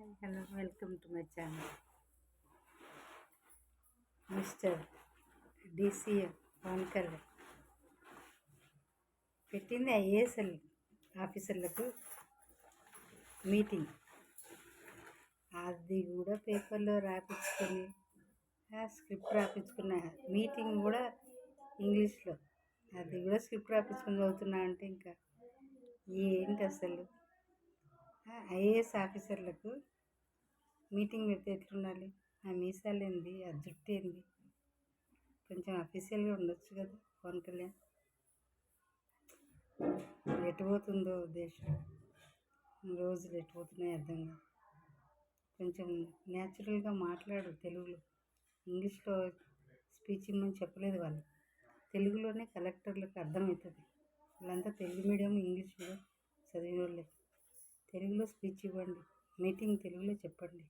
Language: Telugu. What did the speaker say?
Hello, welcome to my channel. Mr. DCM Pawan Kalyan పెట్టింది ఐఏఎస్ఎల్ ఆఫీసర్లకు మీటింగ్. అది కూడా పేపర్లో రాపించుకొని స్క్రిప్ట్ రాపించుకున్న మీటింగ్ కూడా ఇంగ్లీష్లో, అది కూడా స్క్రిప్ట్ రాపించుకొని చదువుతున్నా అంటే ఇంకా ఏంటి అసలు. ఐఏఎస్ ఆఫీసర్లకు మీటింగ్ పెడితే ఎట్లుండాలి? ఆ మీసాలు ఏంది, ఆ జుట్టు ఏంది? కొంచెం అఫీషియల్గా ఉండొచ్చు కదా పవన్ కళ్యాణ్. ఎటు పోతుందో దేశం, రోజులు ఎటు పోతున్నాయి అర్థం కాదు. కొంచెం న్యాచురల్గా మాట్లాడు తెలుగులో. ఇంగ్లీష్లో స్పీచ్ ఇమ్మని చెప్పలేదు వాళ్ళు, తెలుగులోనే కలెక్టర్లకు అర్థమవుతుంది. వాళ్ళంతా తెలుగు మీడియం ఇంగ్లీష్ మీడియం చదివిన వాళ్ళే. తెలుగులో స్పీచ్ ఇవ్వండి, మీటింగ్ తెలుగులో చెప్పండి.